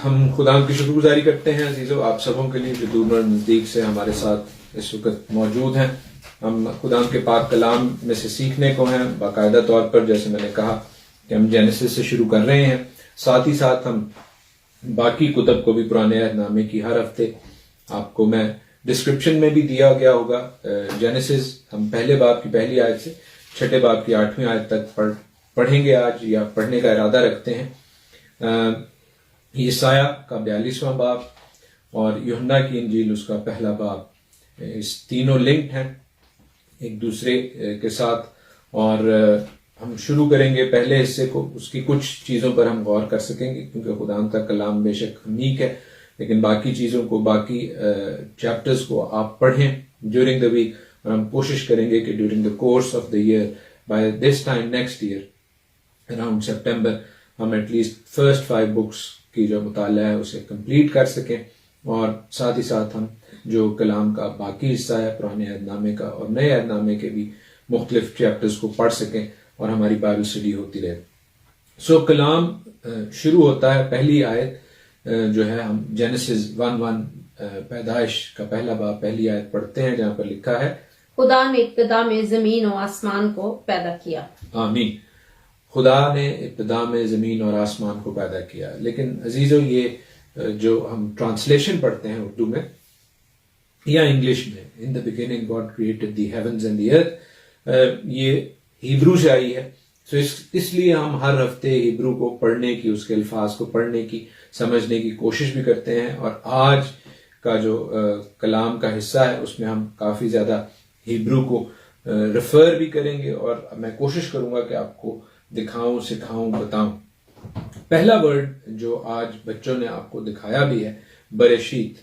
हम खुदा की शुक्रगुजारी करते हैं अजीजों आप सबों के लिए जो दूर और नज़दीक से हमारे साथ इस वक्त मौजूद हैं। हम खुदा के पाक कलाम में से सीखने को हैं बाकायदा तौर पर, जैसे मैंने कहा कि हम जेनेसिस से शुरू कर रहे हैं। साथ ही साथ हम बाकी कुतब को भी पुराने अहदनामे की हर हफ्ते आपको मैं डिस्क्रिप्शन में भी दिया गया होगा। जेनेसिस हम पहले बाब की पहली आयत से छठे बाब की 8वीं आयत तक पढ़ेंगे आज, या पढ़ने का इरादा रखते हैं। ईसाया का 42वां बाब और यूहन्ना की इंजील उसका पहला बाब, इस तीनों लिंक्ड हैं एक दूसरे के साथ। और हम शुरू करेंगे पहले हिस्से को, उसकी कुछ चीज़ों पर हम गौर कर सकेंगे क्योंकि खुदा का कलाम बेशक अमीक है, लेकिन बाकी चीज़ों को, बाकी चैप्टर्स को आप पढ़ें ड्यूरिंग द वीक। और हम कोशिश करेंगे कि during the course of the year, by this time next year around September, हम एटलीस्ट फर्स्ट 5 बुक्स की जो मुताला है उसे कंप्लीट कर सकें। और साथ ही साथ हम जो कलाम का बाकी हिस्सा है पुराने अहदनामे का और नए अहदनामे के भी मुख्तलिफ चैप्टर्स को पढ़ सकें और हमारी बाइबल स्टडी होती रहे। सो कलाम शुरू होता है, पहली आयत जो है हम जेनेसिस 1:1 पैदाइश का पहला बाब पहली आयत पढ़ते हैं, जहां पर लिखा है खुदा ने इब्तिदा में जमीन और आसमान को पैदा किया। आमीन। खुदा ने इब्तिदा में जमीन और आसमान को पैदा किया। लेकिन अजीजों, ये जो हम ट्रांसलेशन पढ़ते हैं उर्दू में या इंग्लिश में, in the beginning God created the heavens and the earth, ये हिब्रू से आई है। सो इसलिए हम हर हफ्ते हिब्रू को पढ़ने की, उसके अल्फाज को पढ़ने की, समझने की कोशिश भी करते हैं। और आज का जो कलाम का हिस्सा है उसमें हम काफी ज्यादा हिब्रू को रेफर भी करेंगे और मैं कोशिश करूंगा कि आपको दिखाऊं, सिखाऊं, बताऊं। पहला वर्ड जो आज बच्चों ने आपको दिखाया भी है, बरेशीत।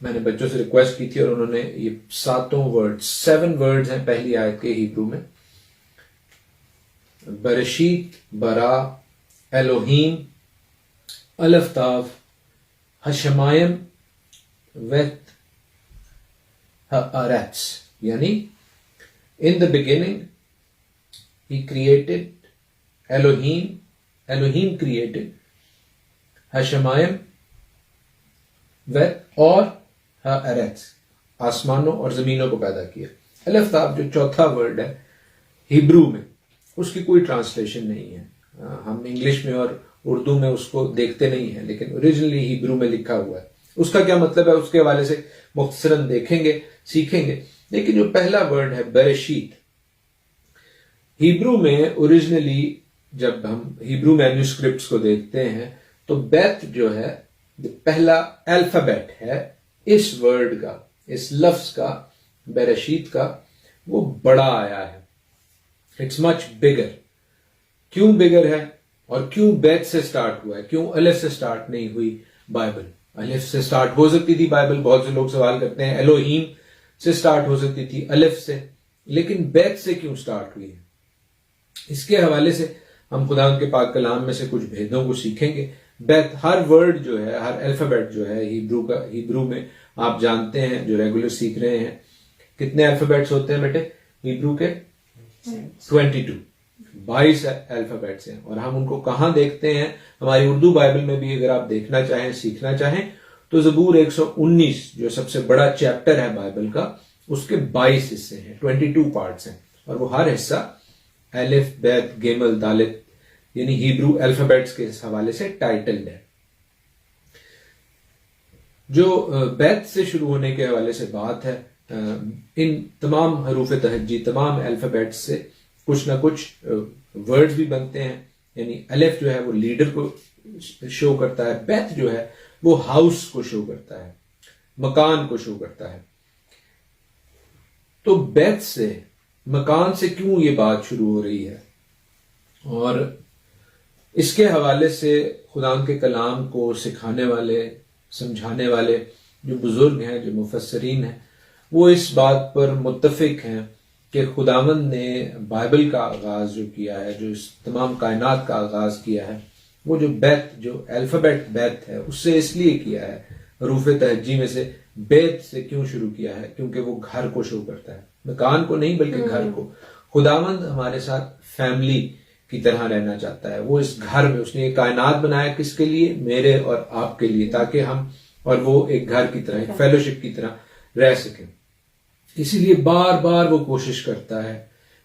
मैंने बच्चों से रिक्वेस्ट की थी और उन्होंने ये 7 वर्ड्स हैं पहली आयत के हिब्रू में। बरेशीत, बरा, एलोहीम, अलफ्ताफ, हशमायम, वेत, हआरेत्स, यानी इन the beginning he created, Elohim created हशमायम, वेत और हआरेत्स, आसमानों और जमीनों को पैदा किया। अलफ्ताफ जो चौथा वर्ड है हिब्रू में, उसकी कोई ट्रांसलेशन नहीं है। हम इंग्लिश में और उर्दू में उसको देखते नहीं हैं, लेकिन ओरिजिनली हिब्रू में लिखा हुआ है। उसका क्या मतलब है उसके हवाले से मुख्तसरन देखेंगे, सीखेंगे। लेकिन जो पहला वर्ड है बरेशीत, हिब्रू में ओरिजिनली जब हम हिब्रू मैन्यूस्क्रिप्ट्स को देखते हैं तो बेत जो है पहला अल्फाबेट है इस वर्ड का, इस लफ्ज का, बरेशीत का, वो बड़ा आया है। It's much bigger. क्यों बिगर है और क्यों बेत से स्टार्ट हुआ है, क्यों अलिफ से स्टार्ट नहीं हुई बाइबल? अलिफ से स्टार्ट हो सकती थी बाइबल, बहुत से लोग सवाल करते हैं। एलोहीम से स्टार्ट हो सकती थी, अलिफ से, लेकिन बेत से क्यों स्टार्ट हुई है? इसके हवाले से हम खुदा के पाक कलाम में से कुछ भेदों को सीखेंगे। बेत, हर वर्ड जो है, हर अल्फाबेट जो है हिब्रू में आप जानते हैं, जो रेगुलर सीख रहे हैं, कितने अल्फाबेट्स होते हैं बेटे हिब्रू के? 22 अल्फाबेट्स हैं। और हम उनको कहां देखते हैं? हमारी उर्दू बाइबल में भी अगर आप देखना चाहें, सीखना चाहें, तो ज़बूर 119 जो सबसे बड़ा चैप्टर है बाइबल का, उसके 22 हिस्से हैं, 22 पार्ट्स हैं। और वो हर हिस्सा अलिफ, बैत, गेमल, दालित यानी हिब्रू अल्फाबेट्स के हवाले से टाइटल्ड है। जो बैत से शुरू होने के हवाले से बात है, इन तमाम हरूफ तहज्जी, तमाम अल्फाबेट्स से कुछ ना कुछ वर्ड्स भी बनते हैं। यानी अलिफ जो है वो लीडर को शो करता है, बैत जो है वो हाउस को शो करता है, मकान को शो करता है। तो बैत से, मकान से क्यों ये बात शुरू हो रही है? और इसके हवाले से खुदा के कलाम को सिखाने वाले, समझाने वाले जो बुजुर्ग हैं, जो मुफस्सरीन हैं, वो इस बात पर मुत्तफिक हैं कि खुदावंद ने बाइबल का आगाज जो किया है, जो इस तमाम कायनात का आगाज किया है, वो जो बैत, जो अल्फाबेट बैत है, उससे इसलिए किया है। हरूफ तहज्जी में से बैत से क्यों शुरू किया है? क्योंकि वो घर को शो करता है, मकान को नहीं बल्कि घर को। खुदावंद हमारे साथ फैमिली की तरह रहना चाहता है। वो इस घर में, उसने ये कायनात बनाया किसके लिए? मेरे और आपके लिए, ताकि हम और वो एक घर की तरह, एक फेलोशिप की तरह रह सकें। इसीलिए बार बार वो कोशिश करता है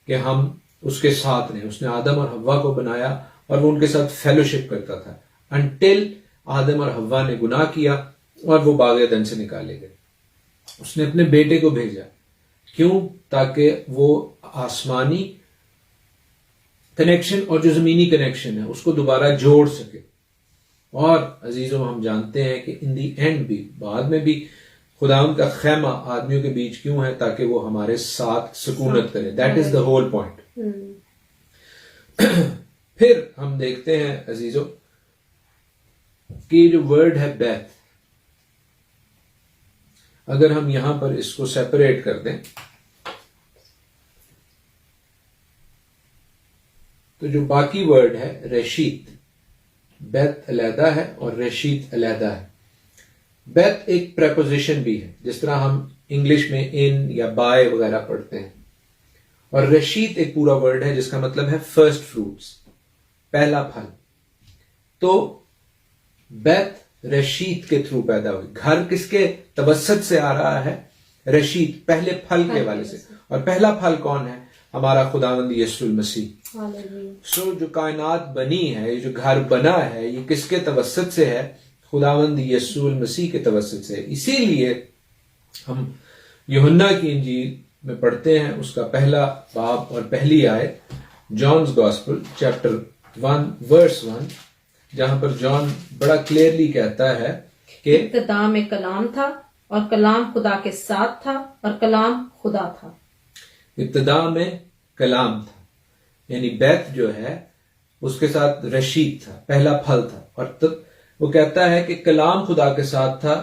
कि हम उसके साथ रहें। उसने आदम और हव्वा को बनाया और वो उनके साथ फेलोशिप करता था, अनटिल आदम और हव्वा ने गुनाह किया और वो बाग अदन से निकाले गए। उसने अपने बेटे को भेजा, क्यों? ताकि वो आसमानी कनेक्शन और जो जमीनी कनेक्शन है उसको दोबारा जोड़ सके। और अजीजों, हम जानते हैं कि इन दी एंड भी, बाद में भी, खुदावंद का खैमा आदमियों के बीच क्यों है? ताकि वो हमारे साथ सुकूनत करे। That is the whole point. फिर हम देखते हैं अजीजों कि जो वर्ड है बैत, अगर हम यहां पर इसको सेपरेट कर दें तो जो बाकी वर्ड है रेशीत, बैत अलहदा है और रेशीत अलहदा है। बैत एक प्रेपोजिशन भी है, जिस तरह हम इंग्लिश में इन या बाय वगैरह पढ़ते हैं। और रेशीत एक पूरा वर्ड है जिसका मतलब है फर्स्ट फ्रूट्स, पहला फल। तो बैत रशीद के थ्रू पैदा हुई। घर किसके तवस्सुत से आ रहा है? रशीद, पहले फल के हवाले से। और पहला फल कौन है? हमारा खुदावंद यीशु मसीह। सो जो कायनात बनी है, ये जो घर बना है, ये किसके तवस्सुत से है? खुदावंद यीशु मसीह के तवस्सुत से। इसीलिए हम यूहन्ना की इंजील में पढ़ते हैं, उसका पहला बाब और पहली आयत, जॉन्स गॉस्पेल चैप्टर 1 वर्स 1, जहां पर जॉन बड़ा क्लियरली कहता है कि इब्तिदा में कलाम था और कलाम खुदा के साथ था और कलाम खुदा था। इब्तिदा में कलाम था, यानी बैत जो है उसके साथ रशीद था, पहला फल था। और तब वो कहता है कि कलाम खुदा के साथ था,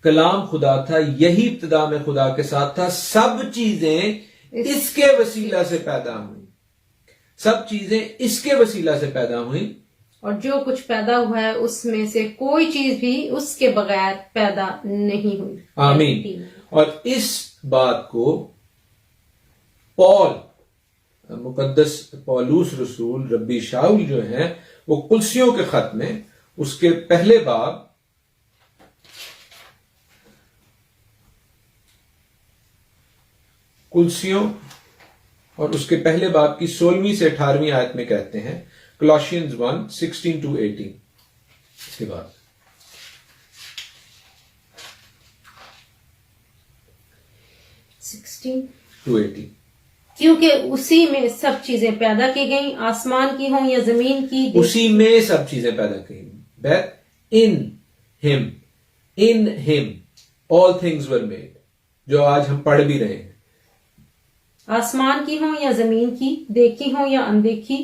कलाम खुदा था, यही इब्तिदा में खुदा के साथ था। सब चीजें इसके वसीला से पैदा हुई, सब चीजें इसके वसीला से पैदा हुई। और जो कुछ पैदा हुआ है उसमें से कोई चीज भी उसके बगैर पैदा नहीं हुई। आमीन। और इस बात को पौल, मुकद्दस पौलुस रसूल रब्बी शाऊल जो है, वो कुलसियों के खत में उसके पहले बाब कुलसियों और उसके पहले बाब की 16वीं से 18वीं आयत में कहते हैं, Colossians 1:16-18। इसके बाद 16-18, क्योंकि उसी में सब चीजें पैदा की गई, आसमान की हों या जमीन की। उसी में सब चीजें पैदा की गई। That in him all things were made, जो आज हम पढ़ भी रहे हैं। आसमान की हों या जमीन की, देखी हों या अनदेखी,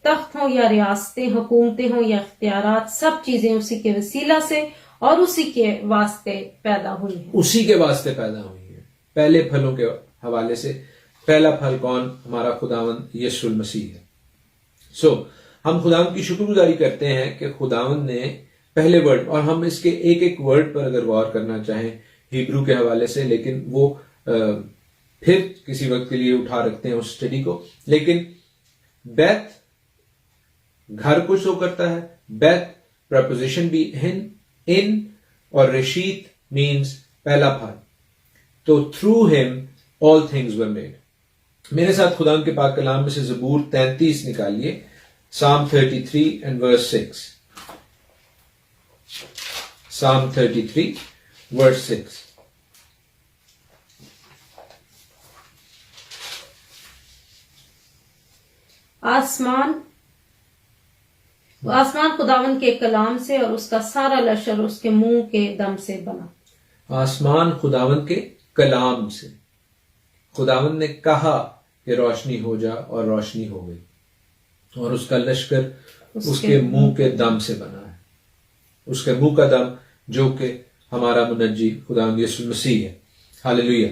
तख्त हों या रियासतें, हुकूमतें हों या इख्तियारात, सब चीजें उसी के वसीला से और उसी के वास्ते पैदा हुई हैं। उसी के वास्ते पैदा हुई है। पहले फलों के हवाले से पहला फल कौन? हमारा खुदावंद यीशु मसीह है। सो हम खुदावंद की शुक्रगुजारी करते हैं कि खुदावंद ने पहले वर्ड, और हम इसके एक एक वर्ड पर अगर गौर करना चाहें हिब्रू के हवाले से, लेकिन वो फिर किसी वक्त के लिए उठा रखते हैं उस स्टडी को। लेकिन बैत घर को शो करता है, बैत प्रपोजिशन भी इन और रशीद मीन्स पहला फल। तो through him all things were made. मेरे साथ खुदा के पाक कलाम में से ज़बूर 33 निकालिए, Psalm 33 and verse 6। Psalm 33 verse 6। आसमान खुदावन के कलाम से और उसका सारा लश्कर उसके मुंह के दम से बना। आसमान खुदावन के कलाम से, खुदावन ने कहा कि रोशनी हो जा और रोशनी हो गई, और उसका लश्कर उसके मुंह के दम से बना है। उसके मुंह का दम जो कि हमारा मुनज्जी खुदावंद यीशु मसीह है। हालेलुया।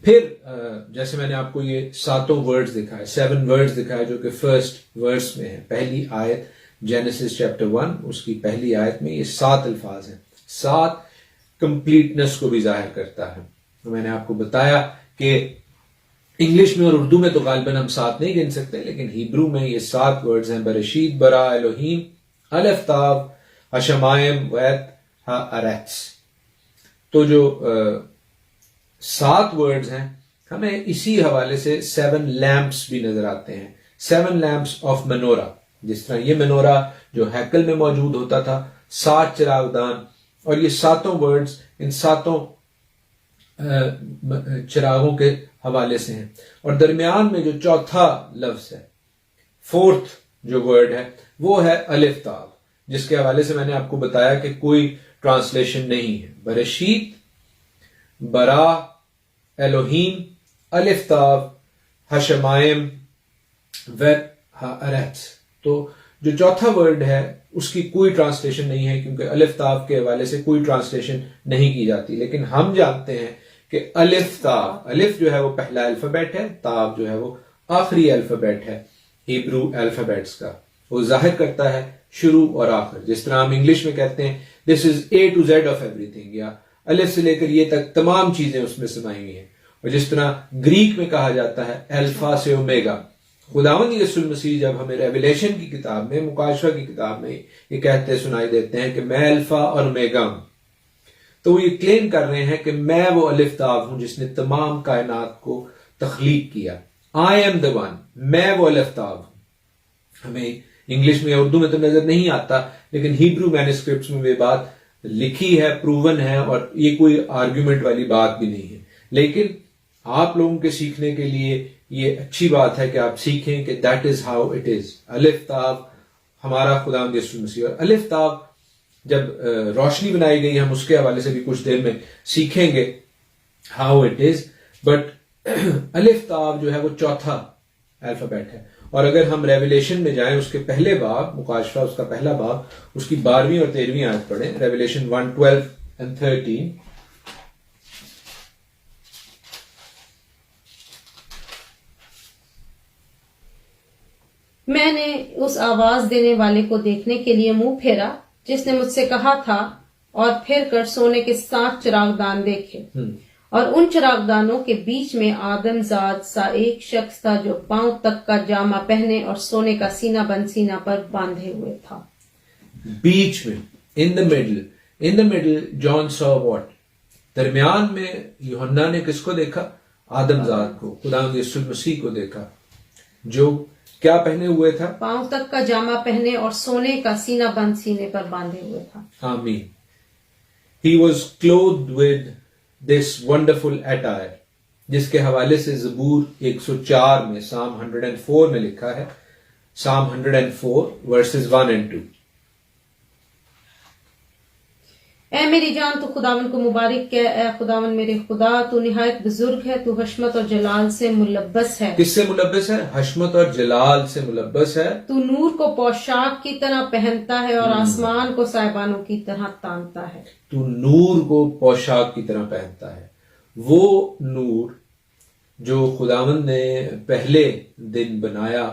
फिर जैसे मैंने आपको ये 7 वर्ड्स दिखाए, 7 वर्ड्स दिखाए, जो कि फर्स्ट वर्स में है, पहली आयत जेनेसिस चैप्टर 1 उसकी पहली आयत में ये 7 अल्फाज हैं। 7 कंप्लीटनेस को भी जाहिर करता है। तो मैंने आपको बताया कि इंग्लिश में और उर्दू में तो गालिबन हम 7 नहीं गिन सकते, लेकिन हिब्रू में ये 7 वर्ड्स हैं, बरशीत, बरा, एलोहीम, अलफ्ताब, हशमायम, वैत, हारेत्स। तो जो 7 वर्ड्स हैं, हमें इसी हवाले से 7 लैंप्स भी नजर आते हैं, 7 लैंप्स ऑफ मनोरा। जिस तरह ये मनोरा जो हैकल में मौजूद होता था, 7 चिरागदान, और ये 7 वर्ड्स इन 7 चिरागों के हवाले से हैं। और दरमियान में जो चौथा लफ्ज है, 4th जो वर्ड है, वो है अलिफ्ताब, जिसके हवाले से मैंने आपको बताया कि कोई ट्रांसलेशन नहीं है। बरशीत, बरा, एलोहीम, अलिफ्ताब, हशमायम, वेत, हारेत्स। तो जो चौथा वर्ड है उसकी कोई ट्रांसलेशन नहीं है, क्योंकि अलिफ्ताब के हवाले से कोई ट्रांसलेशन नहीं की जाती। लेकिन हम जानते हैं कि अलिफ्ताब, अलिफ जो है वो पहला अल्फाबेट है, ताब जो है वो आखिरी अल्फाबेट है हिब्रू अल्फाबेट्स का। वो जाहिर करता है शुरू और आखिर। जिस तरह हम इंग्लिश में कहते हैं this is A to Z of everything, या अलिफ से लेकर ये तक तमाम चीजें उसमें समाई हुई हैं। और जिस तरह ग्रीक में कहा जाता है अल्फा से ओमेगा। खुदावंद यीशु मसीह जब हमें रेवलेशन की किताब में, मुकाशवा की किताब में ये कहते सुनाई देते हैं कि मैं अल्फा और ओमेगा हूं, तो वो ये क्लेम कर रहे हैं कि मैं वो अलिफ्ताब हूं जिसने तमाम कायनात को तख्लीक किया। आई एम द वन, मैं वो अलिफ्ताब हूं। हमें इंग्लिश में या उर्दू में तो नजर नहीं आता, लेकिन हिब्रू मैन्युस्क्रिप्ट्स में वे बात लिखी है, प्रूवन है, और ये कोई आर्ग्यूमेंट वाली बात भी नहीं है। लेकिन आप लोगों के सीखने के लिए ये अच्छी बात है कि आप सीखें कि that is how it is. अलिफ्ताब हमारा खुदावंद यीशु मसीह, और अलिफ्ताब जब रोशनी बनाई गई, हम उसके हवाले से भी कुछ देर में सीखेंगे हाउ इट इज। बट अलिफ्ताब जो है वो चौथा अल्फाबेट है। और अगर हम रेवलेशन में जाएं, उसके पहले बाब, मुकाशफा उसका पहला बाब, उसकी 12वीं और 13वीं आयत पढ़ें, रेवलेशन 1:12 and 13। मैंने उस आवाज देने वाले को देखने के लिए मुंह फेरा जिसने मुझसे कहा था, और फिर कर सोने के 7 चिरागदान देखे, और उन चिरागदानों के बीच में आदमजाद सा एक शख्स था जो पांव तक का जामा पहने और सोने का सीना बंद सीना पर बांधे हुए था। बीच में, in the middle John saw what, दरमियान में यूहन्ना ने किसको देखा? आदमजाद को, खुदावंद यीशु मसीह को देखा, जो क्या पहने हुए था? पांव तक का जामा पहने और सोने का सीना बंद सीने पर बांधे हुए था। आमीन। He was clothed with this wonderful attire, जिसके हवाले से ज़बूर 104 में, साम 104 में लिखा है, साम 104 वर्सेस 1 and 2। ऐ मेरी जान, तू खुदावन को मुबारक कह। ऐ खुदावन मेरे खुदा, तू निहायत बुजुर्ग है, तू हशमत और जलाल से मुलब्बस है। किससे मुलब्बस है? हशमत और जलाल से मुलब्बस है। तू नूर को पोशाक की तरह पहनता है और आसमान को साहिबानों की तरह तानता है। तू नूर को पोशाक की तरह पहनता है। वो नूर जो खुदावंद ने पहले दिन बनाया,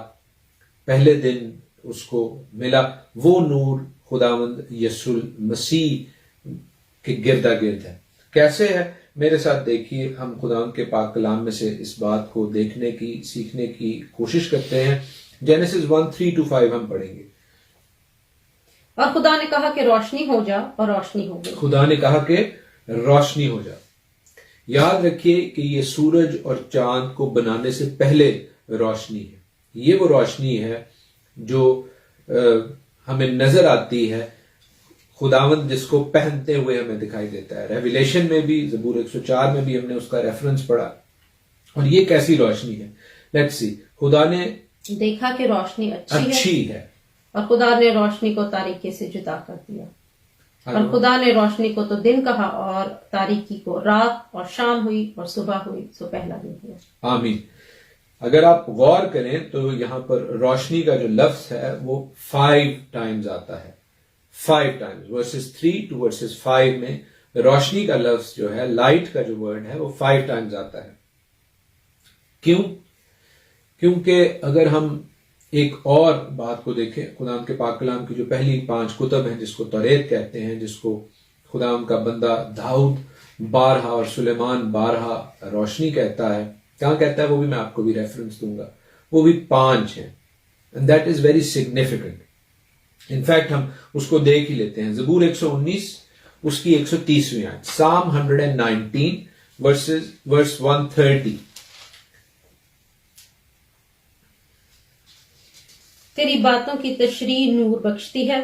पहले दिन उसको मिला, वो नूर खुदावंद यीशु मसीह के गिरदा गिर्द है। कैसे है? मेरे साथ देखिए, हम खुदावंद के पाक कलाम में से इस बात को देखने की, सीखने की कोशिश करते हैं। जेनेसिस 1:3-5 हम पढ़ेंगे। और खुदा ने कहा कि रोशनी हो जा, और रोशनी हो गई। खुदा ने कहा कि रोशनी हो जा। याद रखिए कि ये सूरज और चांद को बनाने से पहले रोशनी है। ये वो रोशनी है जो हमें नजर आती है, खुदावंद जिसको पहनते हुए हमें दिखाई देता है। रेवलेशन में भी, ज़बूर 104 में भी हमने उसका रेफरेंस पढ़ा। और ये कैसी रोशनी है? Let's see. खुदा ने देखा कि रोशनी अच्छी है, और खुदा ने रोशनी को तारीकी से जुदा कर दिया। और खुदा ने रोशनी को तो दिन कहा, और तारीकी को रात, और शाम हुई और सुबह हुई, सो पहला दिन हुआ। आमीन। अगर आप गौर करें तो यहां पर रोशनी का जो लफ्ज है वो 5 टाइम्स आता है। 5 टाइम्स, वर्सेस 3 to वर्सेस 5 में रोशनी का लफ्ज जो है, लाइट का जो वर्ड है, वो 5 टाइम्स आता है। क्यों? क्योंकि अगर हम एक और बात को देखें, खुदाम के पाक कलाम की जो पहली 5 कुतब हैं, जिसको तौरेत कहते हैं, जिसको खुदाम का बंदा दाऊद 12 और सुलेमान 12 रोशनी कहता है, कहाँ कहता है वो भी मैं आपको भी रेफरेंस दूंगा, वो भी 5 है, and that is very significant. In fact हम उसको देख ही लेते हैं। ज़बूर 119 उसकी 130वीं आयत, साम 119 वर्स 130। तेरी बातों की तशरीह नूर बख्शती है।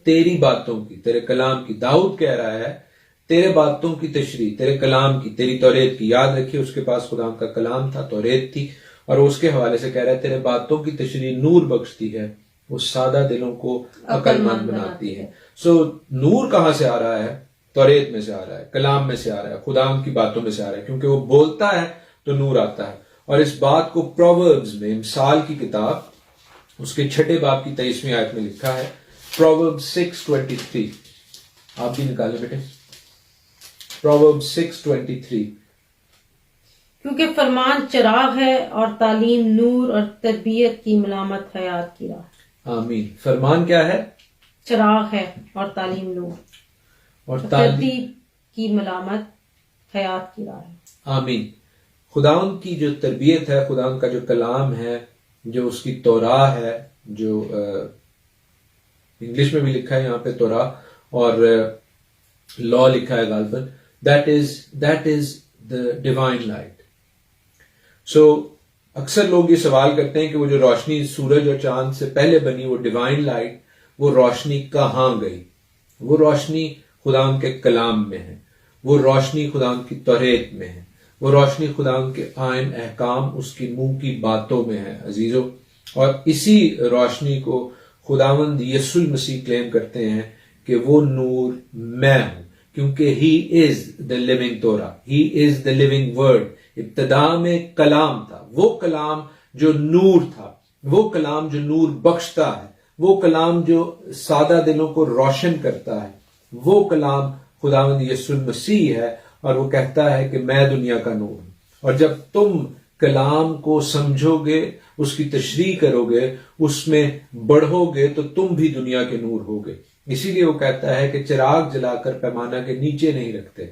तेरी बातों की, तेरे कलाम की, दाऊद कह रहा है तेरे बातों की तशरीह, तेरे कलाम की, तेरी तौरेत की। याद रखिए उसके पास खुदा का कलाम था, तौरेत थी, और उसके हवाले से कह रहा है तेरे बातों की तशरीह नूर बख्शती है, वो सादा दिलों को अक्लमंद बनाती है। सो नूर कहां से आ रहा है? तौरेत में से आ रहा है, कलाम में से आ रहा है, खुदा की बातों में से आ रहा है, क्योंकि वो बोलता है तो नूर आता है। और इस बात को प्रोवर्ब्स में, मिसाल की किताब उसके 6 बाब की 23वीं आयत में लिखा है, प्रोवर्ब्स 6:23। आप भी निकाले बेटे, प्रोवर्ब्स 6:23। क्योंकि फरमान चिराग है और तालीम नूर और तरबियत की मलामत हयात की राह। आमीन। फरमान क्या है? चिराग है और तालीम नूर और तरतीब की मलामत हयात की राह है। आमीन। खुदाउन की जो तरबियत है, खुदाउन का जो कलाम है, जो उसकी तौरा है, जो इंग्लिश में भी लिखा है यहाँ पे तौरा, और लॉ लिखा है गालबन, that is the divine light. So अक्सर लोग ये सवाल करते हैं कि वो जो रोशनी सूरज और चांद से पहले बनी, वो डिवाइन लाइट, वो रोशनी कहां गई? वो रोशनी खुदाम के कलाम में है, वो रोशनी खुदाम की तौरेत में है, वो रोशनी खुदाम के आयन अहकाम, उसकी मुंह की बातों में है अजीजों। और इसी रोशनी को खुदावंद यीशु मसीह क्लेम करते हैं कि वो नूर मैं हूं, क्योंकि ही is the living Torah, he is the living word. इब्तदा में कलाम था, वो कलाम जो नूर था, वो कलाम जो नूर बख्शता है, वो कलाम जो सादा दिलों को रोशन करता है, वो कलाम खुदावंद यीशु मसीह है। और वो कहता है कि मैं दुनिया का नूर हूं। और जब तुम कलाम को समझोगे, उसकी तशरीह करोगे, उसमें बढ़ोगे, तो तुम भी दुनिया के नूर होगे। इसीलिए वो कहता है कि चिराग जलाकर पैमाना के नीचे नहीं रखते।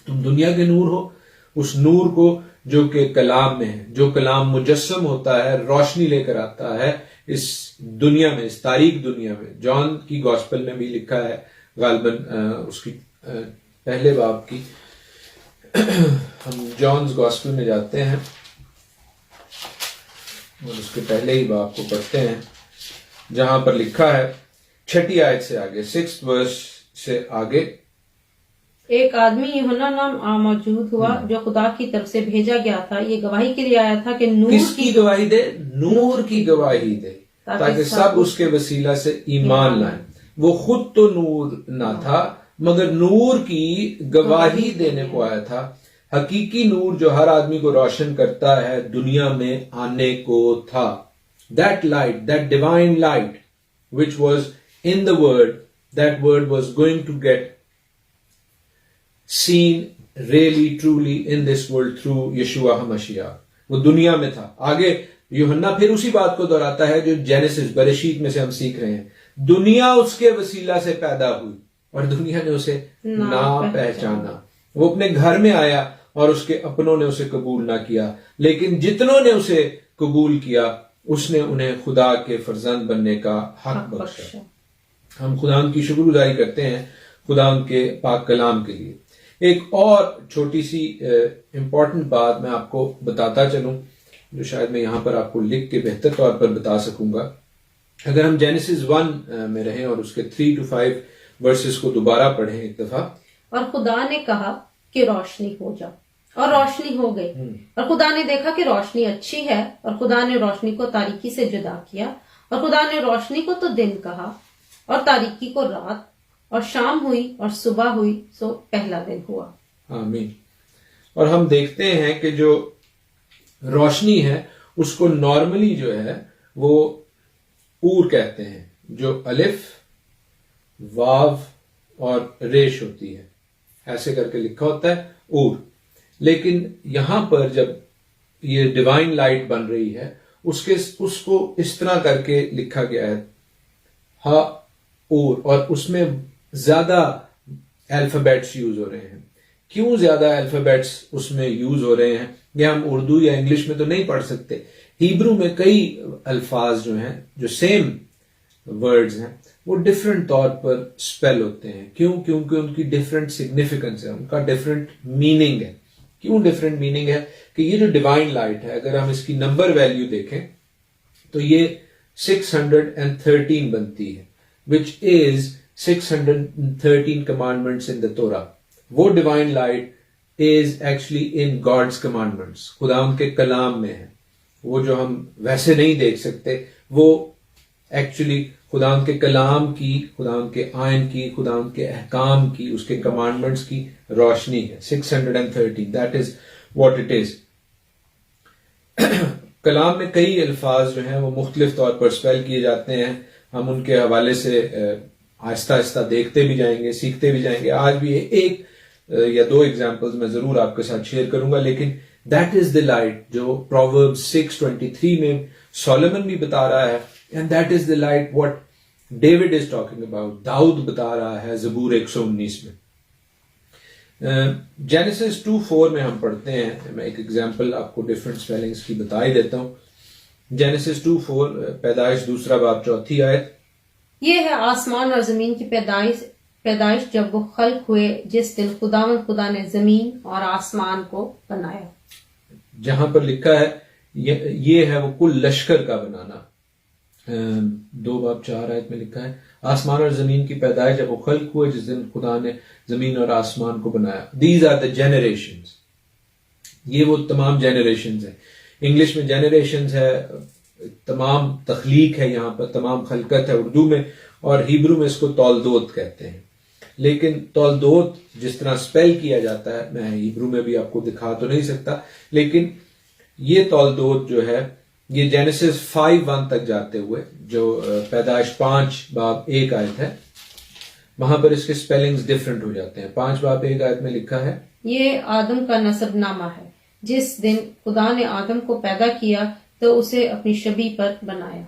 तुम दुनिया के नूर हो, उस नूर को जो कि कलाम में है, जो कलाम मुजस्सम होता है, रोशनी लेकर आता है इस दुनिया में, इस तारीख दुनिया में। जॉन की गॉस्पेल में भी लिखा है गालबन उसकी पहले बाब की, हम जॉन्स गॉस्पेल में जाते हैं और उसके पहले ही बाब को पढ़ते हैं, जहां पर लिखा है 6 आयत से आगे, 6 वर्स से आगे, एक आदमी यूहन्ना नाम मौजूद हुआ जो खुदा की तरफ से भेजा गया था। ये गवाही के लिए आया था कि नूर किसकी गवाही दे? नूर की गवाही दे, ताकि सब उसके वसीला से ईमान लाएं। वो खुद तो नूर ना था, मगर नूर की गवाही देने को आया था। हकीकी नूर जो हर आदमी को रोशन करता है, दुनिया में आने को था। That light, that divine light which was in the word, that word was going to get seen really truly in this world through Yeshua HaMashiach। वो दुनिया में था। आगे यूहन्ना फिर उसी बात को दोहराता है जो जेनेसिस, बरेशीत में से हम सीख रहे हैं। दुनिया उसके वसीला से पैदा हुई और दुनिया ने उसे ना पहचाना। वो अपने घर में आया और उसके अपनों ने उसे कबूल ना किया, लेकिन जितनों ने उसे कबूल किया उसने उन्हें खुदा के फर्जंद बनने का हक बख्शा। हम खुदा की शुक्रगुजारी करते हैं खुदा के पाक कलाम के लिए। एक और छोटी सी इंपॉर्टेंट बात मैं आपको बताता चलूं, जो शायद मैं यहां पर आपको लिख के बेहतर तौर पर बता सकूंगा। अगर हम जेनेसिस 1 में रहें और उसके 3 to 5 वर्सेस को दोबारा पढ़ें एक दफा। और खुदा ने कहा कि रोशनी हो जा, और रोशनी हो गई। और खुदा ने देखा कि रोशनी अच्छी है, और खुदा ने रोशनी को तारीकी से जुदा किया। और खुदा ने रोशनी को तो दिन कहा और तारीकी को रात, और शाम हुई और सुबह हुई, सो पहला दिन हुआ। आमीन। और हम देखते हैं कि जो रोशनी है उसको नॉर्मली जो है वो ऊर कहते हैं, जो अलिफ, वाव और रेश होती है, ऐसे करके लिखा होता है ऊर। लेकिन यहां पर जब ये डिवाइन लाइट बन रही है उसको इस तरह करके लिखा गया है, हा ऊर, और उसमें ज्यादा अल्फाबेट्स यूज हो रहे हैं। क्यों ज्यादा अल्फाबेट्स उसमें यूज हो रहे हैं, ये हम उर्दू या इंग्लिश में तो नहीं पढ़ सकते। हिब्रू में कई अल्फाज जो हैं, जो सेम वर्ड्स हैं, वो डिफरेंट तौर पर स्पेल होते हैं। क्यों? क्योंकि उनकी डिफरेंट सिग्निफिकेंस है, उनका डिफरेंट मीनिंग है। क्यों डिफरेंट मीनिंग है? कि ये जो डिवाइन लाइट है, अगर हम इसकी नंबर वैल्यू देखें तो ये 613 बनती है, which is 613 commandments in the Torah. वो divine light is actually in God's commandments, खुदावंद के कलाम में है। वो जो हम वैसे नहीं देख सकते, वो एक्चुअली खुदावंद के कलाम की, खुदावंद के आयन की, खुदावंद के अहकाम की, उसके कमांडमेंट्स की रोशनी है। 613, that is what it is. कलाम में कई अल्फाज जो हैं वो मुख्तलिफ तौर पर स्पेल किए जाते हैं। हम उनके हवाले से आहिस्ता आहिस्ता देखते भी जाएंगे, सीखते भी जाएंगे। आज भी एक या दो एग्जाम्पल्स मैं जरूर आपके साथ शेयर करूंगा, लेकिन दैट इज द लाइट जो प्रोवर्ब्स 6:23 में सोलोमन भी बता रहा है, and that is the light what David is talking about, Daud बता रहा है ज़बूर 119 में। जेनेसिस 2:4 में हम पढ़ते हैं, मैं एक एग्जाम्पल आपको डिफरेंट स्पेलिंग्स की बता ही देता हूं। जेनेसिस 2:4, पैदाइश 2 बाब 4 आयत। ये है आसमान और जमीन की पैदाइश जब वो खल्क हुए, जिस दिन खुदा ने जमीन और आसमान को बनाया। जहां पर लिखा है ये है वो कुल लश्कर का बनाना। 2 बाब 4 आयत में लिखा है, आसमान और जमीन की पैदाइश जब वो खल्क हुए, जिस दिन खुदा ने जमीन और आसमान को बनाया। दीज आर द जेनरेशंस, ये वो तमाम जेनरेशंस है। इंग्लिश में जेनरेशंस है, तमाम तख्लीक है, यहां पर तमाम खलकत है उर्दू में, और हिब्रू में इसको तौलदोत कहते हैं। लेकिन तौलदोत जिस तरह स्पेल किया जाता है, मैं हिब्रू में भी आपको दिखा तो नहीं सकता, लेकिन ये तौलदोत जो है ये जेनेसिस 5:1 तक जाते हुए, जो पैदाइश 5 बाब 1 आयत है, वहां पर इसके स्पेलिंग्स डिफरेंट हो जाते हैं। 5 बाब 1 आयत में लिखा है, ये आदम का नसबनामा है, जिस दिन खुदा ने आदम को पैदा किया तो उसे अपनी शबी पर बनाया।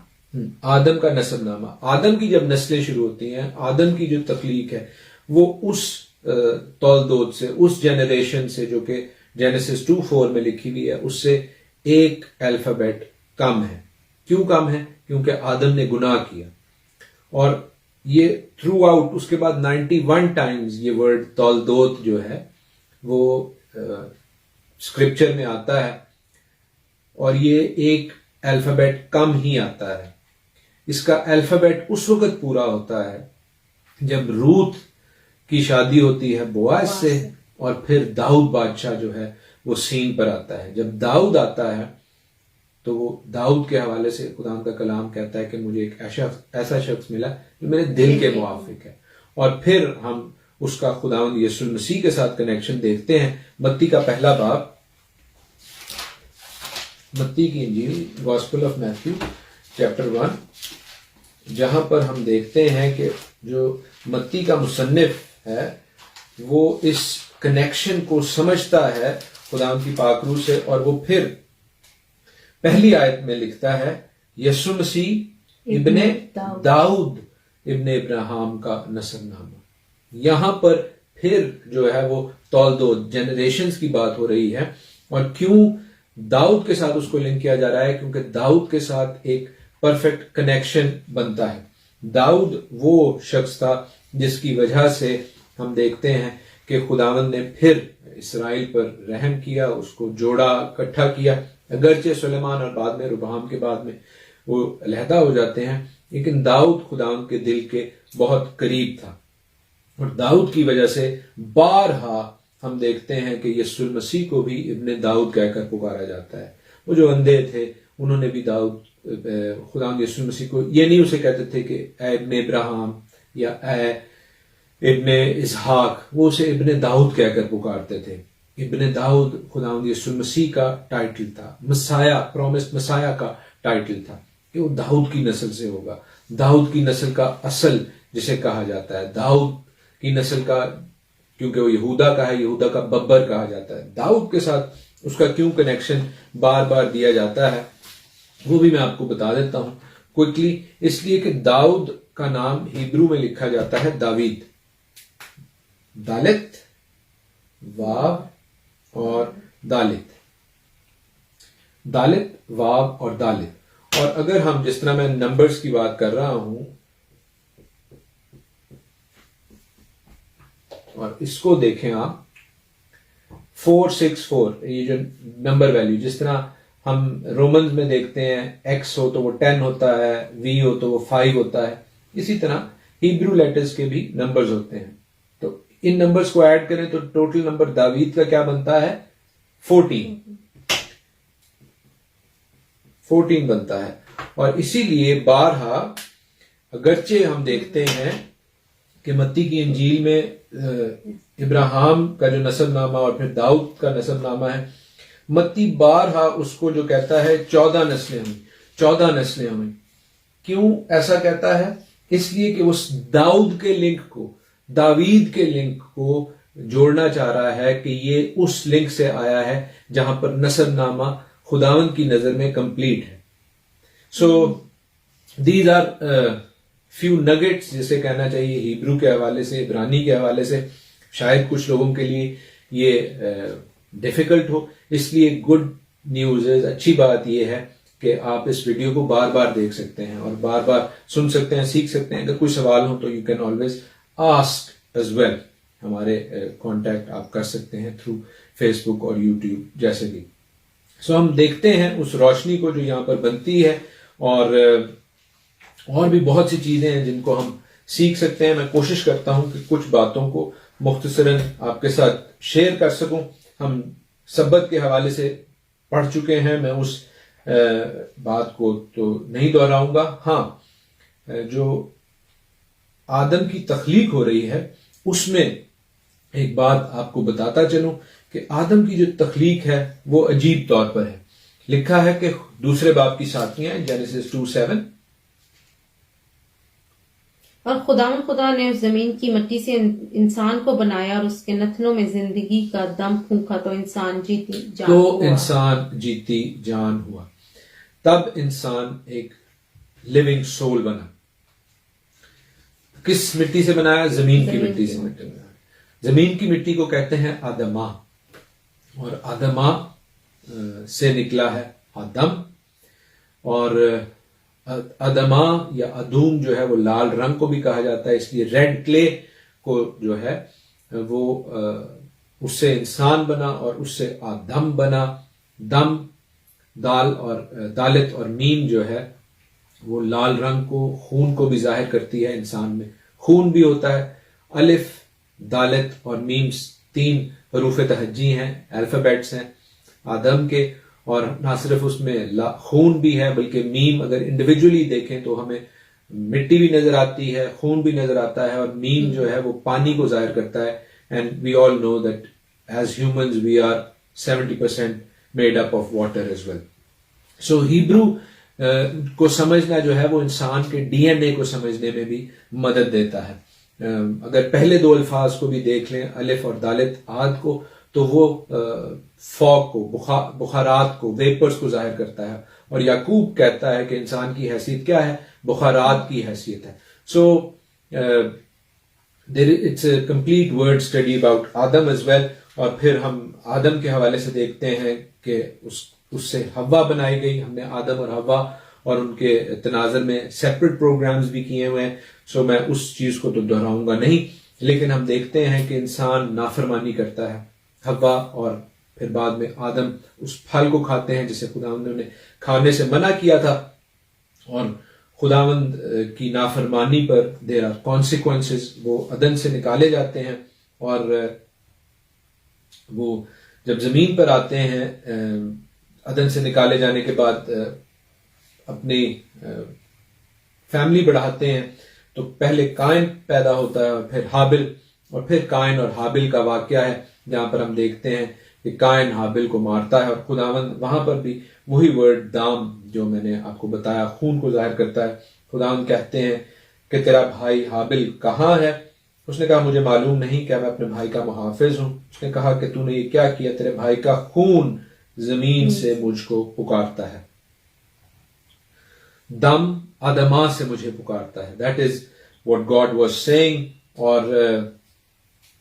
आदम का नसबनामा, आदम की जब नस्लें शुरू होती हैं, आदम की जो तख्लीक है वो उस तौलदोत से, उस जेनरेशन से जो कि जेनेसिस 2:4 में लिखी हुई है, उससे एक अल्फाबेट कम है। क्यों कम है? क्योंकि आदम ने गुनाह किया। और ये थ्रू आउट उसके बाद 91 टाइम्स ये वर्ड तौलदोत जो है वो स्क्रिप्चर में आता है, और ये एक अल्फाबेट कम ही आता है। इसका अल्फाबेट उस वक्त पूरा होता है जब रूत की शादी होती है बोआज से, और फिर दाऊद बादशाह जो है वो सीन पर आता है। जब दाऊद आता है तो वो दाऊद के हवाले से खुदा का कलाम कहता है कि मुझे एक ऐसा शख्स मिला जो मेरे दिल के मुआफिक है, और फिर हम उसका खुदावंद यीशु मसीह के साथ कनेक्शन देखते हैं। मत्ती का पहला बाब, मत्ती की इंजील, गॉस्पेल ऑफ मैथ्यू चैप्टर 1, जहां पर हम देखते हैं कि जो मत्ती का मुसन्निफ है वो इस कनेक्शन को समझता है खुदावंद की पाक रूह से, और वो फिर पहली आयत में लिखता है यीशु मसीह इब्ने दाऊद इब्ने इब्राहिम का नसबनामा। यहां पर फिर जो है वो तौलदोत जेनरेशंस की बात हो रही है। और क्यों दाऊद के साथ उसको लिंक किया जा रहा है? क्योंकि दाऊद के साथ एक परफेक्ट कनेक्शन बनता है। दाऊद वो शख्स था जिसकी वजह से हम देखते हैं कि खुदावंद ने फिर इसराइल पर रहम किया, उसको जोड़ा, इकट्ठा किया। अगरचे सुलेमान और बाद में रुबहाम के बाद में वो अलहदा हो जाते हैं, लेकिन दाऊद खुदावंद के दिल के बहुत करीब था, और दाऊद की वजह से बारहा हम देखते हैं कि यीशु मसीह को भी इब्ने दाऊद कहकर पुकारा जाता है। वो जो अंधे थे उन्होंने भी दाऊद, खुदावंद यीशु मसीह को ये नहीं उसे कहते थे कि ए इब्ने इब्राहिम या ए इब्ने इसहाक, वो उसे इब्ने दाऊद कहकर पुकारते थे। इब्ने दाऊद खुदावंद यीशु मसीह का टाइटल था, मसाया, प्रॉमिस्ड मसाया का टाइटल था कि वो दाऊद की नस्ल से होगा। दाऊद की नस्ल का असल जिसे कहा जाता है, दाऊद की नस्ल का, क्योंकि वो यहूदा का है, यहूदा का बब्बर कहा जाता है। दाऊद के साथ उसका क्यों कनेक्शन बार बार दिया जाता है वो भी मैं आपको बता देता हूं क्विकली। इसलिए कि दाऊद का नाम हिब्रू में लिखा जाता है दावीद, दालेत वाव और दालित, दालित, वाव और दालित। और अगर हम, जिस तरह मैं नंबर्स की बात कर रहा हूं, और इसको देखें आप, 464, ये जो नंबर वैल्यू, जिस तरह हम रोमन्स में देखते हैं x हो तो वो 10 होता है, v हो तो वो 5 होता है, इसी तरह हिब्रू लेटर्स के भी नंबर्स होते हैं। तो इन नंबर्स को ऐड करें तो टोटल नंबर दावीद का क्या बनता है? 14 बनता है। और इसीलिए बारहा, अगरचे हम देखते हैं कि मत्ती की इंजील में इब्राहिम का जो नस्लनामा और फिर दाऊद का नस्लनामा है, मत्ती बारहा उसको जो कहता है 14 नस्लें हुई, 14 नस्लें हुई। क्यों ऐसा कहता है? इसलिए कि उस दाऊद के लिंक को, दावीद के लिंक को जोड़ना चाह रहा है कि ये उस लिंक से आया है जहां पर नस्लनामा खुदावंद की नजर में कंप्लीट है। So these are few nuggets, जिसे कहना चाहिए हिब्रू के हवाले से, इब्रानी के हवाले से। शायद कुछ लोगों के लिए ये डिफिकल्ट हो, इसलिए गुड न्यूज है, अच्छी बात यह है कि आप इस वीडियो को बार बार देख सकते हैं और बार बार सुन सकते हैं, सीख सकते हैं। अगर कोई सवाल हो तो you can always ask as well. हमारे कांटेक्ट आप कर सकते हैं थ्रू फेसबुक और यूट्यूब जैसे भी। सो हम देखते हैं उस रोशनी को जो यहाँ पर बनती है, और भी बहुत सी चीजें हैं जिनको हम सीख सकते हैं। मैं कोशिश करता हूं कि कुछ बातों को मुख्तसरन आपके साथ शेयर कर सकूं। हम सब्बत के हवाले से पढ़ चुके हैं, मैं उस बात को तो नहीं दोहराऊंगा। हाँ, जो आदम की तख्लीक हो रही है उसमें एक बात आपको बताता चलूं कि आदम की जो तख्लीक है वो अजीब तौर पर है। लिखा है कि दूसरे बाब की साथियां, जेनेसिस 2:7, और खुदा ने उस जमीन की मिट्टी से इंसान को बनाया और उसके नथनों में जिंदगी का दम फूंका तो इंसान जीती जान हुआ। तब इंसान एक लिविंग सोल बना। किस मिट्टी से बनाया? जमीन की मिट्टी से बनाया। जमीन की मिट्टी को कहते हैं आदमा, और आदमा से निकला है आदम। और अदमा या अदूम जो है वो लाल रंग को भी कहा जाता है, इसलिए रेड क्ले को जो है वो उससे इंसान बना और उससे आदम बना। दम, दाल और दालित और मीम जो है वो लाल रंग को, खून को भी जाहिर करती है। इंसान में खून भी होता है। अलिफ, दालित और मीम 3 हरूफ तहज्जी हैं, अल्फाबेट्स हैं आदम के। और ना सिर्फ उसमें खून भी है, बल्कि मीम अगर इंडिविजुअली देखें तो हमें मिट्टी भी नजर आती है, खून भी नजर आता है, और मीम जो है वो पानी को जाहिर करता है। And we all know that as humans we are 70% made up of water as well. So Hebrew को समझना जो है वो इंसान के डीएनए को समझने में भी मदद देता है। अगर पहले 2 अल्फाज को भी देख लें, अलिफ और दालित, आद को, तो वो फॉग को, बुखारात को, वेपर्स को जाहिर करता है। और याकूब कहता है कि इंसान की हैसियत क्या है? बुखारात की हैसियत है। So it's a complete word study about Adam as well. और फिर हम आदम के हवाले से देखते हैं कि उससे हव्वा बनाई गई। हमने आदम और हव्वा और उनके तनाज़र में सेपरेट प्रोग्राम्स भी किए हुए हैं। सो मैं उस चीज को तो दोहराऊंगा नहीं, लेकिन हम देखते हैं कि इंसान नाफरमानी करता है। हव्वा और फिर बाद में आदम उस फल को खाते हैं जिसे खुदावंद ने खाने से मना किया था, और खुदावंद की नाफरमानी पर देयर आर कॉन्सिक्वेंसेस। वो अदन से निकाले जाते हैं, और वो जब जमीन पर आते हैं अदन से निकाले जाने के बाद अपनी फैमिली बढ़ाते हैं, तो पहले कायन पैदा होता है और फिर हाबिल, और फिर कायन और हाबिल का वाकया है जहां पर हम देखते हैं कि कायन हाबिल को मारता है। और खुदावंद वहां पर भी वही वर्ड दाम जो मैंने आपको बताया, खून को जाहिर करता है। खुदावंद कहते हैं कि तेरा भाई हाबिल कहाँ है? उसने कहा मुझे मालूम नहीं, क्या मैं अपने भाई का मुहाफिज हूं? उसने कहा कि तूने ये क्या किया? तेरे भाई का खून जमीन से मुझको पुकारता है, दम आदमा से मुझे पुकारता है। That is what God was saying. और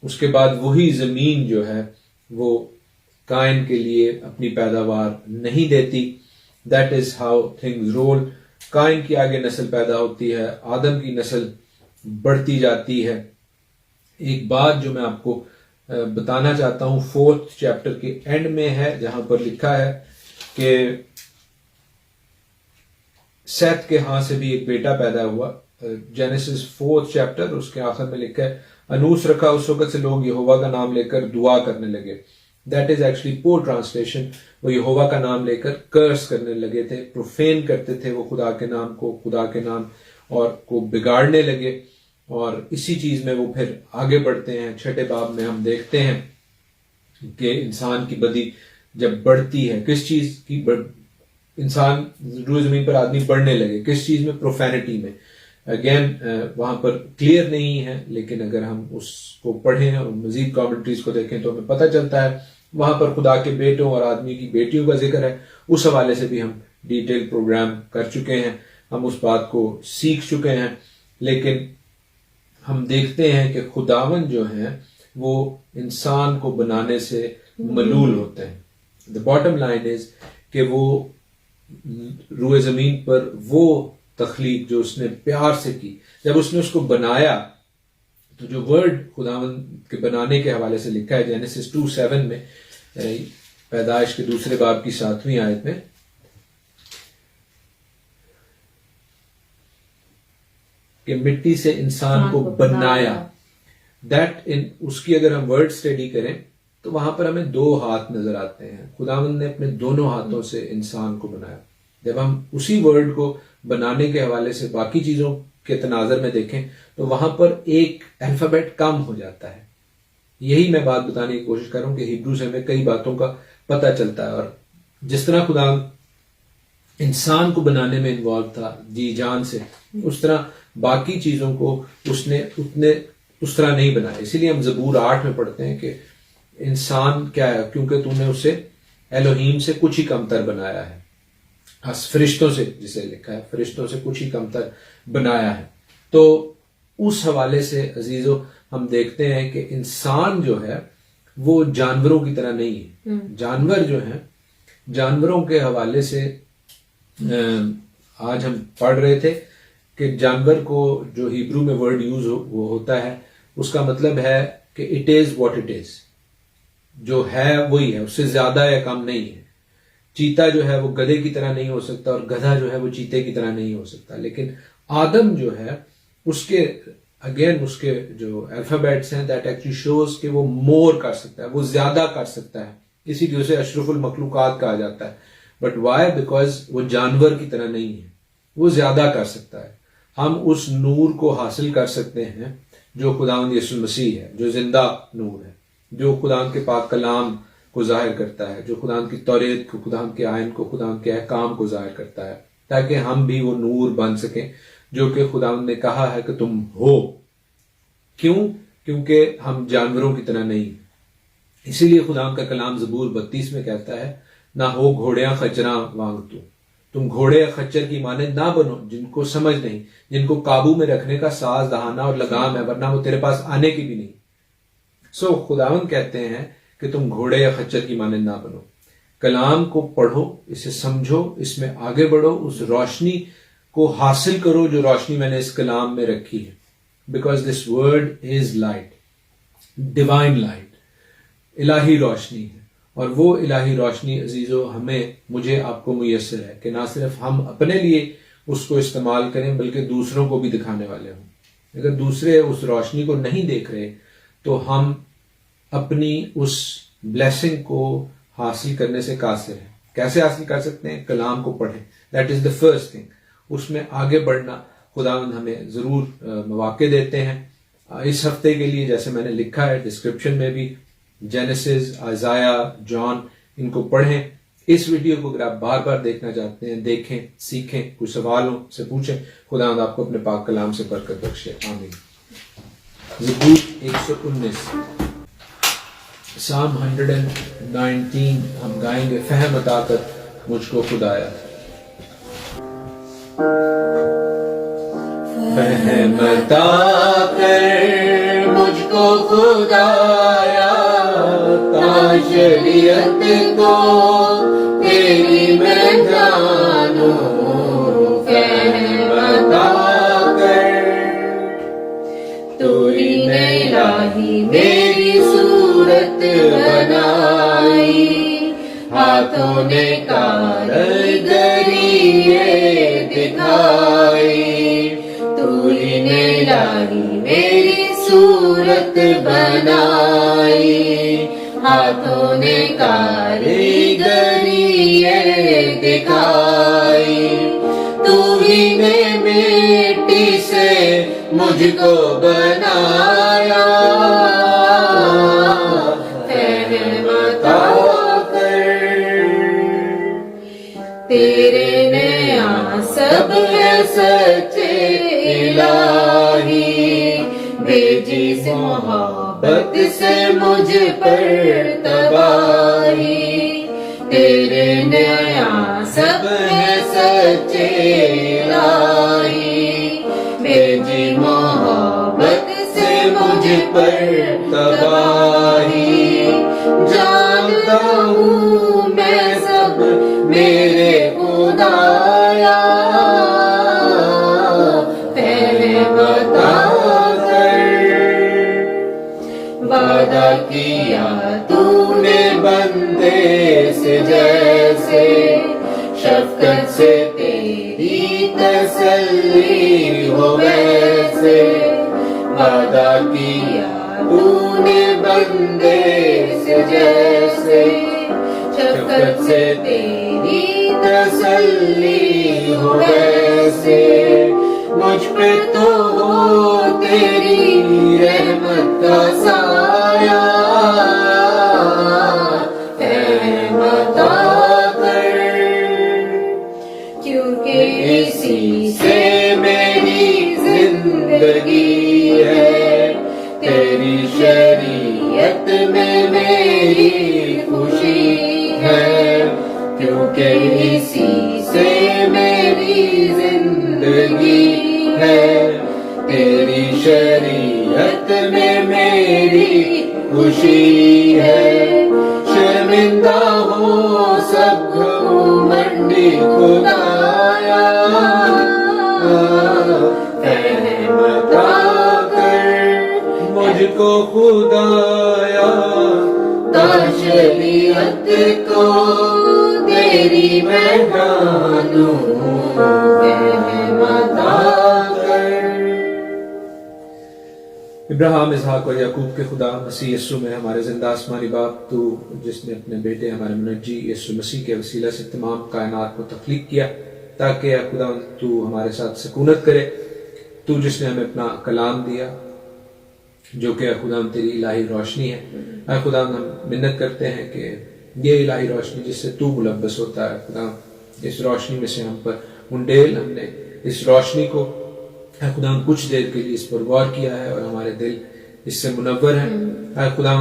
उसके बाद वही जमीन जो है वो काइन के लिए अपनी पैदावार नहीं देती। That is how things roll. Cain की आगे नस्ल पैदा होती है, आदम की नस्ल बढ़ती जाती है। एक बात जो मैं आपको बताना चाहता हूं 4th चैप्टर के एंड में है, जहां पर लिखा है कि सेथ के हाथ से भी एक बेटा पैदा हुआ। जेनेसिस 4th चैप्टर उसके आखिर में लिखा है, अनूस रखा उस वक्त से लोग यहोवा का नाम लेकर दुआ करने लगे। That is actually poor translation. वो यहोवा का नाम लेकर कर्स करने लगे थे, प्रोफेन करते थे वो खुदा के नाम को, खुदा के नाम और को बिगाड़ने लगे। और इसी चीज में वो फिर आगे बढ़ते हैं। 6ठे बाब में हम देखते हैं कि इंसान की बदी जब बढ़ती है, किस चीज की इंसान रूए जमीन पर आदमी बढ़ने लगे, किस चीज में? प्रोफेनिटी में। अगेन वहां पर क्लियर नहीं है, लेकिन अगर हम उसको पढ़ें और मजीद कमेंट्रीज को देखें तो हमें पता चलता है वहां पर खुदा के बेटों और आदमी की बेटियों का जिक्र है। उस हवाले से भी हम डिटेल प्रोग्राम कर चुके हैं, हम उस बात को सीख चुके हैं। लेकिन हम देखते हैं कि खुदावन जो है वो इंसान को बनाने से मलूल होते हैं। द बॉटम लाइन इज कि वो रूए जमीन पर वो तख्लीक जो उसने प्यार से की, जब उसने उसको बनाया तो जो वर्ड खुदावन के बनाने के हवाले से लिखा है जेनेसिस 2:7 में, पैदाइश के 2 बाब की 7वीं आयत में, कि मिट्टी से इंसान को बनाया। दैट इन उसकी अगर हम वर्ड स्टडी करें तो वहां पर हमें 2 हाथ नजर आते हैं। खुदावंद ने अपने दोनों हाथों से इंसान को बनाया। जब हम उसी वर्ड को बनाने के हवाले से बाकी चीजों के तनाजर में देखें तो वहां पर एक अल्फाबेट कम हो जाता है। यही मैं बात बताने की कोशिश कर रहा हूं कि हिब्रू से हमें कई बातों का पता चलता है। और जिस तरह खुदा इंसान को बनाने में इन्वॉल्व था जी जान से, उस तरह बाकी चीजों को उसने उतने उस तरह नहीं बनाया। इसीलिए हम ज़बूर 8 में पढ़ते हैं कि इंसान क्या है, क्योंकि तूने उसे एलोहीम से कुछ ही कमतर बनाया है। फरिश्तों से, जिसे लिखा है फरिश्तों से कुछ ही कमतर बनाया है। तो उस हवाले से अजीजों हम देखते हैं कि इंसान जो है वो जानवरों की तरह नहीं है। जानवर जो है, जानवरों के हवाले से आज हम पढ़ रहे थे कि जानवर को जो हिब्रू में वर्ड यूज वो होता है, उसका मतलब है कि it is what it is, जो है वही है, उससे ज्यादा या कम नहीं है। चीता जो है वो गधे की तरह नहीं हो सकता और गधा जो है वो चीते की तरह नहीं हो सकता। लेकिन आदम जो है उसके अगेन उसके जो अल्फाबेट्स हैं दैट एक्चुअली शोज कि वो मोर कर सकता है, वो ज्यादा कर सकता है। इसीलिए उसे अशरफुल मखलूकात कहा जाता है। But why? बिकॉज वो जानवर की तरह नहीं है, वो ज्यादा कर सकता है। हम उस नूर को हासिल कर सकते हैं जो खुदावंद यीशु मसीह है, जो जिंदा नूर है, जो खुदावंद के पाक कलाम को जाहिर करता है, जो खुदावंद की तौरीत को, खुदावंद के आयन को, खुदावंद के अहकाम को जाहिर करता है, ताकि हम भी वो नूर बन सकें जो कि खुदावंद ने कहा है कि तुम हो। क्यों? क्योंकि हम जानवरों की तरह नहीं। इसीलिए खुदावंद का कलाम ज़बूर 32 में कहता है, ना हो घोड़ियां खच्चरां वांग तू, तुम घोड़े या खच्चर की माने ना बनो जिनको समझ नहीं, जिनको काबू में रखने का साज दहाना और लगाम है, वरना वो तेरे पास आने की भी नहीं। सो खुदावंद कहते हैं कि तुम घोड़े या खच्चर की माने ना बनो। कलाम को पढ़ो, इसे समझो, इसमें आगे बढ़ो, उस रोशनी को हासिल करो जो रोशनी मैंने इस कलाम में रखी है। Because this word is light, divine light, इलाही रोशनी है। और वो इलाही रोशनी अजीजों हमें, मुझे, आपको मुयस्सर है कि ना सिर्फ हम अपने लिए उसको इस्तेमाल करें बल्कि दूसरों को भी दिखाने वाले हों। अगर दूसरे उस रोशनी को नहीं देख रहे तो हम अपनी उस ब्लेसिंग को हासिल करने से कासिर हैं। कैसे हासिल कर सकते हैं? कलाम को पढ़ें, that is the first thing. उसमें आगे बढ़ना खुदावंद हमें जरूर मौके देते हैं। इस हफ्ते के लिए जैसे मैंने लिखा है डिस्क्रिप्शन में भी, जेनेसिस, आइजाया, जॉन, इनको पढ़ें। इस वीडियो को अगर आप बार बार देखना चाहते हैं, देखें, सीखें, कुछ सवालों से पूछें। खुदावंद आपको अपने पाक कलाम से बरकत बख्शे, आमीन। ज़बूर 119, साम 119 हम गाएंगे, फहम अता कर मुझको खुदाया। फहम अता कर मुझको मुझको खुदाया, ताशरियत को तेरी मैं जानूं, फहम अता कर। तू ही ने इलाही मेरी सूरत बनाई, हाथों ने कारीगरी ये दिखाई। तू ही ने इलाही मेरी सूरत बनाई, हाथों ने कारीगरी ये दिखाई। तू ही ने मिट्टी से मुझको बनाया, फहम अता कर। तेरे नया सब है सच्चे इलाही, भेजी से मोहब्बत से मुझ पर तबाही। तेरे नया सब है सच्चे इलाही, भेजी मोहब्बत से मुझ पर तबाही। जानता हूँ मैं सब मेरे खुदाया, फहम अता कर। वादा किया तूने बंदे से जैसे, शफ़क़त से तेरी तसल्ली हो वैसे। वादा किया तूने बंदे से जैसे, शफ़क़त से तेरी तसल्ली हो वैसे। मुझ पे तो हो तेरी रहमत का साया, फहम अता कर। क्योंकि इसी से मेरी जिंदगी है, तेरी शरीयत में मेरी खुशी है। क्योंकि इसी से मेरी जिंदगी है, तेरी शरीयत में मेरी खुशी है। शर्मिंदा हो सब मंडी खुदाया, फहम अता कर। मुझको खुदाया, ताशरियत को तेरी मैं जानूं, फहम अता कर। इब्राहिम, इसहाक और याकूब के खुदा, मसीह यीशु में हमारे जिंदा आसमानी बाप, तू जिसने अपने बेटे हमारे मुनज्जी यीशु मसीह के वसीला से तमाम कायनात को तख्लीक किया, ताकि या खुदा तू हमारे साथ सकूनत करे। तू जिसने हमें अपना कलाम दिया, जो कि खुदा तेरी इलाही रोशनी है। खुदा हम मिन्नत करते हैं कि ये इलाही रोशनी जिससे तू मुलब्बस होता है, खुदा इस रोशनी में से हम पर मुंडेल। हमने इस रोशनी को खुदा कुछ देर के लिए इस पर गौर किया है और हमारे दिल इससे मुनव्वर है। खुदा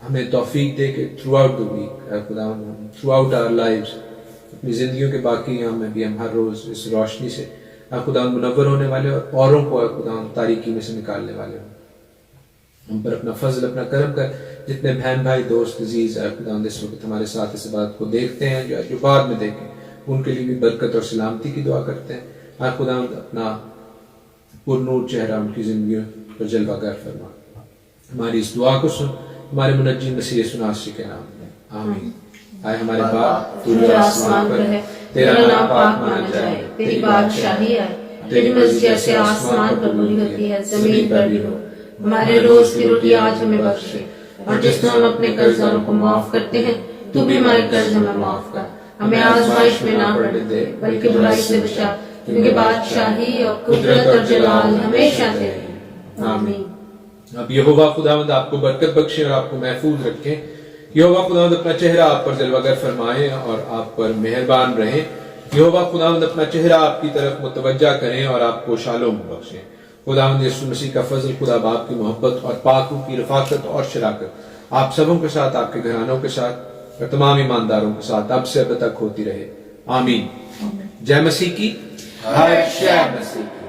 हमें तौफीक दे के थ्रू आउट द वीक, खुदा थ्रू आउट आवर लाइव्स, अपनी जिंदगियों के बाकी यहाँ में भी हम हर रोज इस रोशनी से खुदा मुनव्वर होने वाले और औरों को खुदा तारीकी में से निकालने वाले हो। हम पर अपना फजल, अपना करम कर। जितने बहन भाई दोस्त अजीज खुदा इस वक्त हमारे साथ इस बात को देखते हैं, जो बाद में देखें, उनके लिए भी बरकत और सलामती की दुआ करते हैं। खुदा अपना पुरनूर चेहरा उनकी जिंदगी पर जलवागर फरमा। हमारी इस दुआ को सुन, हमारे मुनज्जी मसीह यीशु नासरी के नाम में, आमीन। आए हमारे बाप, तू जो आसमान पर है, तेरा नाम पाक माना जाए, तेरी बादशाही आए, तेरी मर्जी जैसे आसमान पर पूरी होती है जमीन पर भी हो। हमारे रोज की रोटी आज हमें बख्शे, और जिस हम अपने कर्जदारों को माफ करते हैं, तू भी हमारे कर्ज हमें माफ कर। हमें आजमाइश में ना पड़ने दे, बल्कि बुराई से बचा, क्योंकि बादशाही और कुदरत और जलाल हमेशा तेरे। आमीन। अब यहोवा खुदावंद आपको बरकत बख्शे और आपको महफूज रखे। यहोवा खुदावंद अपना चेहरा आप पर जलवागर फरमाए और आप पर मेहरबान रहे। यहोवा खुदावंद अपना चेहरा आपकी तरफ मुतवज्जा करें और आपको शालोम बख्शे। खुदावंद यीशु मसीह का फजल, खुदा बाप की मोहब्बत और पाकों की रफाकत और शराकत आप सबों के साथ, आपके घरानों के साथ और तमाम ईमानदारों के साथ अब से अब तक होती रहे। आमीन। जय मसीह की। हर शय मसीह की।